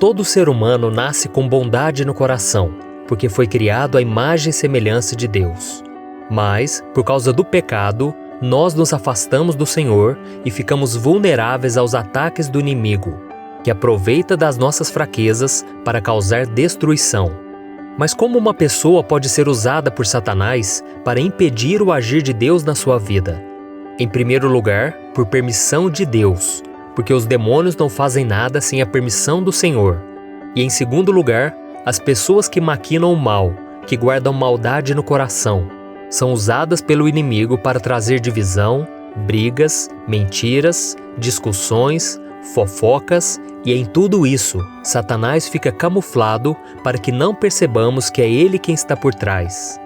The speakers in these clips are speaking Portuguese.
Todo ser humano nasce com bondade no coração, porque foi criado à imagem e semelhança de Deus. Mas, por causa do pecado, nós nos afastamos do Senhor e ficamos vulneráveis aos ataques do inimigo, que aproveita das nossas fraquezas para causar destruição. Mas como uma pessoa pode ser usada por Satanás para impedir o agir de Deus na sua vida? Em primeiro lugar, por permissão de Deus, porque os demônios não fazem nada sem a permissão do Senhor. E em segundo lugar, as pessoas que maquinam o mal, que guardam maldade no coração, são usadas pelo inimigo para trazer divisão, brigas, mentiras, discussões, fofocas, e em tudo isso, Satanás fica camuflado para que não percebamos que é ele quem está por trás.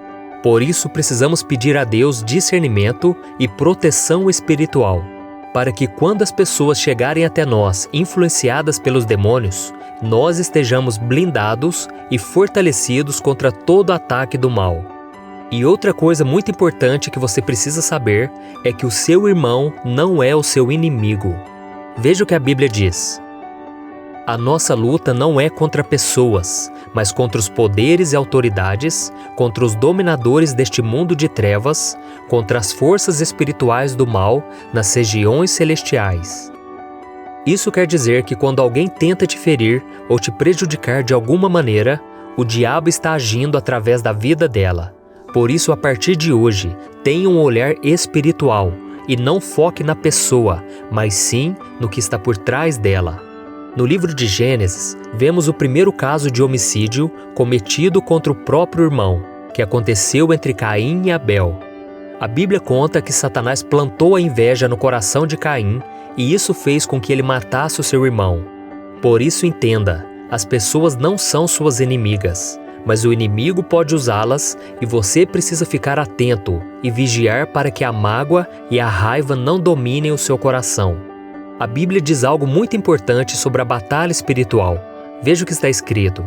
Por isso, precisamos pedir a Deus discernimento e proteção espiritual, para que quando as pessoas chegarem até nós influenciadas pelos demônios, nós estejamos blindados e fortalecidos contra todo ataque do mal. E outra coisa muito importante que você precisa saber é que o seu irmão não é o seu inimigo. Veja o que a Bíblia diz. A nossa luta não é contra pessoas, mas contra os poderes e autoridades, contra os dominadores deste mundo de trevas, contra as forças espirituais do mal nas regiões celestiais. Isso quer dizer que quando alguém tenta te ferir ou te prejudicar de alguma maneira, o diabo está agindo através da vida dela. Por isso, a partir de hoje, tenha um olhar espiritual e não foque na pessoa, mas sim no que está por trás dela. No livro de Gênesis, vemos o primeiro caso de homicídio cometido contra o próprio irmão, que aconteceu entre Caim e Abel. A Bíblia conta que Satanás plantou a inveja no coração de Caim e isso fez com que ele matasse o seu irmão. Por isso entenda, as pessoas não são suas inimigas, mas o inimigo pode usá-las e você precisa ficar atento e vigiar para que a mágoa e a raiva não dominem o seu coração. A Bíblia diz algo muito importante sobre a batalha espiritual. Veja o que está escrito.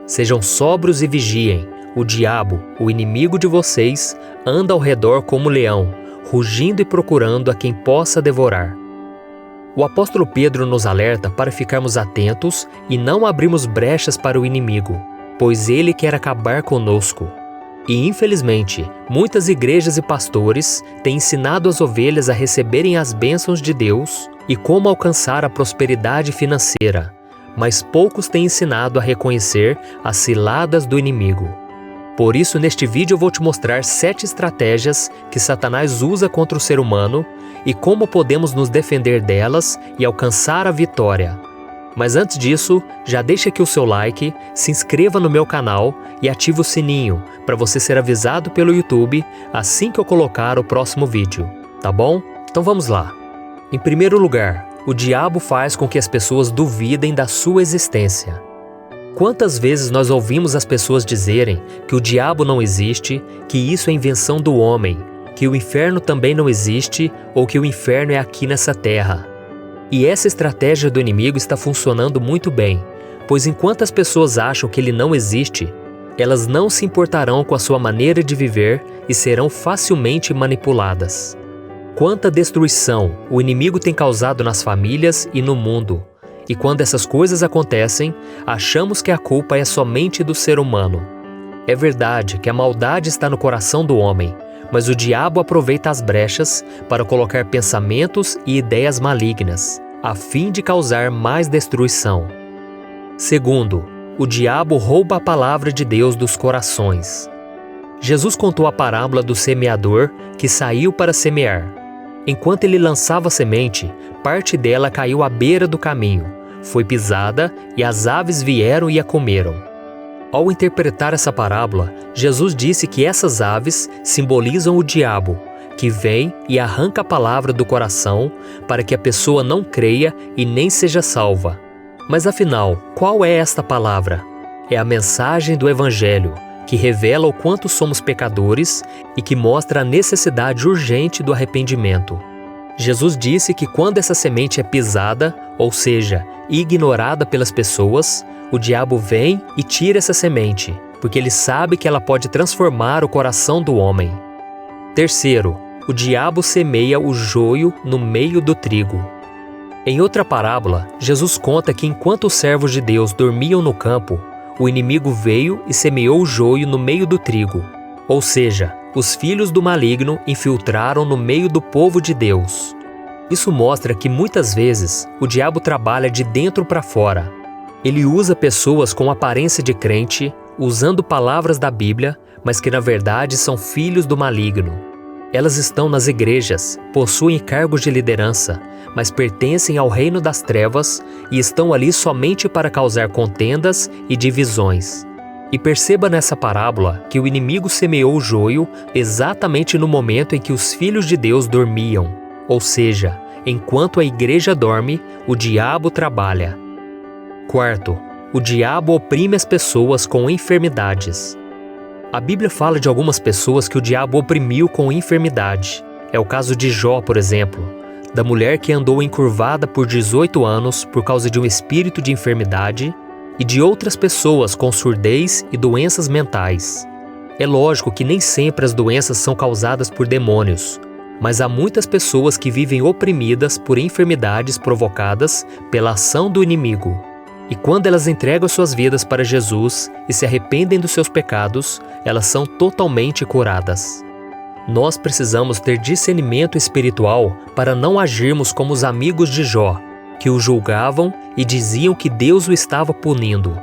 Sejam sóbrios e vigiem. O diabo, o inimigo de vocês, anda ao redor como leão, rugindo e procurando a quem possa devorar. O apóstolo Pedro nos alerta para ficarmos atentos e não abrirmos brechas para o inimigo, pois ele quer acabar conosco. E infelizmente, muitas igrejas e pastores têm ensinado as ovelhas a receberem as bênçãos de Deus e como alcançar a prosperidade financeira, mas poucos têm ensinado a reconhecer as ciladas do inimigo. Por isso, neste vídeo eu vou te mostrar 7 estratégias que Satanás usa contra o ser humano e como podemos nos defender delas e alcançar a vitória. Mas antes disso, já deixa aqui o seu like, se inscreva no meu canal e ative o sininho para você ser avisado pelo YouTube assim que eu colocar o próximo vídeo, tá bom? Então vamos lá. Em primeiro lugar, o diabo faz com que as pessoas duvidem da sua existência. Quantas vezes nós ouvimos as pessoas dizerem que o diabo não existe, que isso é invenção do homem, que o inferno também não existe ou que o inferno é aqui nessa terra? E essa estratégia do inimigo está funcionando muito bem, pois enquanto as pessoas acham que ele não existe, elas não se importarão com a sua maneira de viver e serão facilmente manipuladas. Quanta destruição o inimigo tem causado nas famílias e no mundo. E quando essas coisas acontecem, achamos que a culpa é somente do ser humano. É verdade que a maldade está no coração do homem, mas o diabo aproveita as brechas para colocar pensamentos e ideias malignas, a fim de causar mais destruição. Segundo, o diabo rouba a palavra de Deus dos corações. Jesus contou a parábola do semeador que saiu para semear. Enquanto ele lançava a semente, parte dela caiu à beira do caminho, foi pisada e as aves vieram e a comeram. Ao interpretar essa parábola, Jesus disse que essas aves simbolizam o diabo, que vem e arranca a palavra do coração para que a pessoa não creia e nem seja salva. Mas afinal, qual é esta palavra? É a mensagem do Evangelho, que revela o quanto somos pecadores e que mostra a necessidade urgente do arrependimento. Jesus disse que quando essa semente é pisada, ou seja, ignorada pelas pessoas, o diabo vem e tira essa semente, porque ele sabe que ela pode transformar o coração do homem. Terceiro, o diabo semeia o joio no meio do trigo. Em outra parábola, Jesus conta que enquanto os servos de Deus dormiam no campo, o inimigo veio e semeou o joio no meio do trigo. Ou seja, os filhos do maligno infiltraram no meio do povo de Deus. Isso mostra que muitas vezes o diabo trabalha de dentro para fora. Ele usa pessoas com aparência de crente, usando palavras da Bíblia, mas que na verdade são filhos do maligno. Elas estão nas igrejas, possuem cargos de liderança, mas pertencem ao reino das trevas e estão ali somente para causar contendas e divisões. E perceba nessa parábola que o inimigo semeou o joio exatamente no momento em que os filhos de Deus dormiam, ou seja, enquanto a igreja dorme, o diabo trabalha. Quarto, o diabo oprime as pessoas com enfermidades. A Bíblia fala de algumas pessoas que o diabo oprimiu com enfermidade. É o caso de Jó, por exemplo, da mulher que andou encurvada por 18 anos por causa de um espírito de enfermidade, e de outras pessoas com surdez e doenças mentais. É lógico que nem sempre as doenças são causadas por demônios, mas há muitas pessoas que vivem oprimidas por enfermidades provocadas pela ação do inimigo. E quando elas entregam suas vidas para Jesus e se arrependem dos seus pecados, elas são totalmente curadas. Nós precisamos ter discernimento espiritual para não agirmos como os amigos de Jó, que o julgavam e diziam que Deus o estava punindo.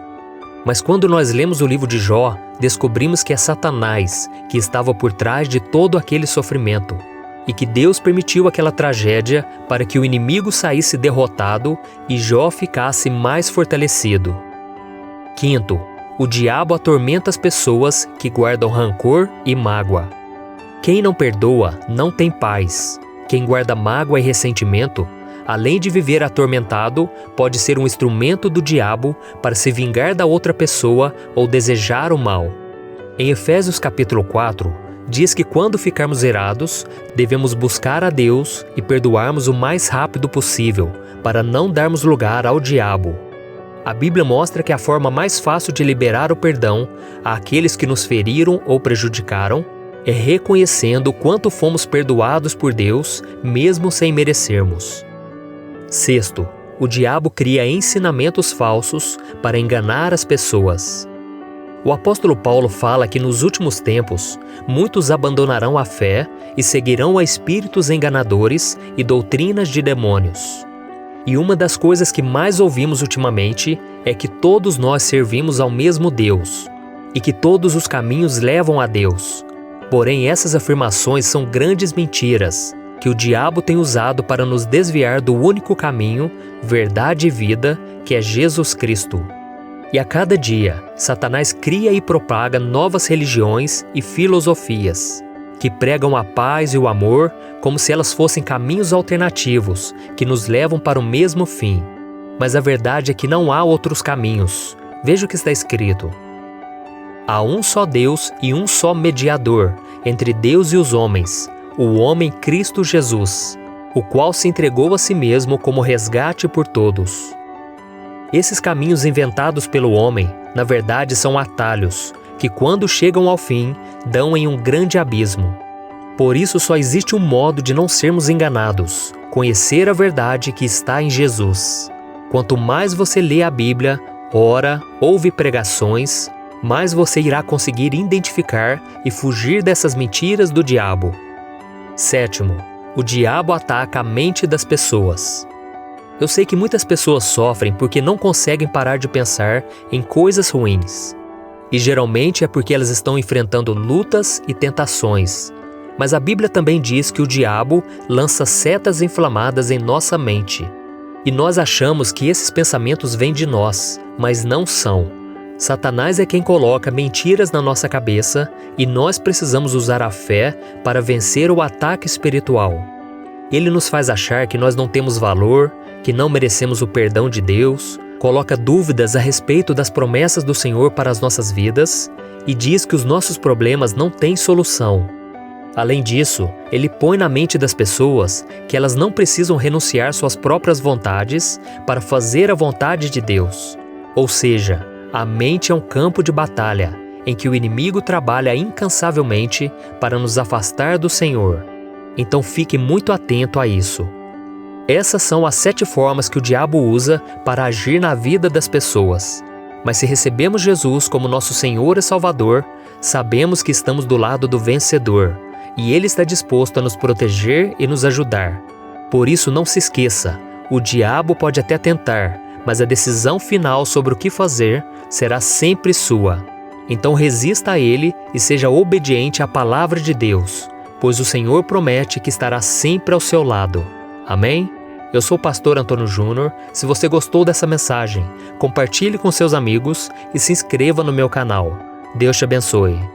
Mas quando nós lemos o livro de Jó, descobrimos que é Satanás que estava por trás de todo aquele sofrimento, e que Deus permitiu aquela tragédia para que o inimigo saísse derrotado e Jó ficasse mais fortalecido. Quinto, o diabo atormenta as pessoas que guardam rancor e mágoa. Quem não perdoa não tem paz. Quem guarda mágoa e ressentimento, além de viver atormentado, pode ser um instrumento do diabo para se vingar da outra pessoa ou desejar o mal. Em Efésios capítulo 4, diz que quando ficarmos irados, devemos buscar a Deus e perdoarmos o mais rápido possível, para não darmos lugar ao diabo. A Bíblia mostra que a forma mais fácil de liberar o perdão àqueles que nos feriram ou prejudicaram é reconhecendo o quanto fomos perdoados por Deus, mesmo sem merecermos. Sexto, o diabo cria ensinamentos falsos para enganar as pessoas. O apóstolo Paulo fala que nos últimos tempos, muitos abandonarão a fé e seguirão a espíritos enganadores e doutrinas de demônios. E uma das coisas que mais ouvimos ultimamente é que todos nós servimos ao mesmo Deus e que todos os caminhos levam a Deus. Porém, essas afirmações são grandes mentiras que o diabo tem usado para nos desviar do único caminho, verdade e vida, que é Jesus Cristo. E a cada dia, Satanás cria e propaga novas religiões e filosofias, que pregam a paz e o amor como se elas fossem caminhos alternativos que nos levam para o mesmo fim. Mas a verdade é que não há outros caminhos. Veja o que está escrito. Há um só Deus e um só mediador entre Deus e os homens, o homem Cristo Jesus, o qual se entregou a si mesmo como resgate por todos. Esses caminhos inventados pelo homem, na verdade, são atalhos, que quando chegam ao fim, dão em um grande abismo. Por isso só existe um modo de não sermos enganados: conhecer a verdade que está em Jesus. Quanto mais você lê a Bíblia, ora, ouve pregações, mais você irá conseguir identificar e fugir dessas mentiras do diabo. Sétimo, o diabo ataca a mente das pessoas. Eu sei que muitas pessoas sofrem porque não conseguem parar de pensar em coisas ruins. E geralmente é porque elas estão enfrentando lutas e tentações. Mas a Bíblia também diz que o diabo lança setas inflamadas em nossa mente. E nós achamos que esses pensamentos vêm de nós, mas não são. Satanás é quem coloca mentiras na nossa cabeça e nós precisamos usar a fé para vencer o ataque espiritual. Ele nos faz achar que nós não temos valor, que não merecemos o perdão de Deus, coloca dúvidas a respeito das promessas do Senhor para as nossas vidas e diz que os nossos problemas não têm solução. Além disso, ele põe na mente das pessoas que elas não precisam renunciar suas próprias vontades para fazer a vontade de Deus. Ou seja, a mente é um campo de batalha em que o inimigo trabalha incansavelmente para nos afastar do Senhor. Então fique muito atento a isso. Essas são as 7 formas que o diabo usa para agir na vida das pessoas. Mas se recebemos Jesus como nosso Senhor e Salvador, sabemos que estamos do lado do vencedor, e Ele está disposto a nos proteger e nos ajudar. Por isso não se esqueça, o diabo pode até tentar, mas a decisão final sobre o que fazer será sempre sua. Então resista a ele e seja obediente à palavra de Deus, pois o Senhor promete que estará sempre ao seu lado. Amém? Eu sou o pastor Antônio Júnior. Se você gostou dessa mensagem, compartilhe com seus amigos e se inscreva no meu canal. Deus te abençoe.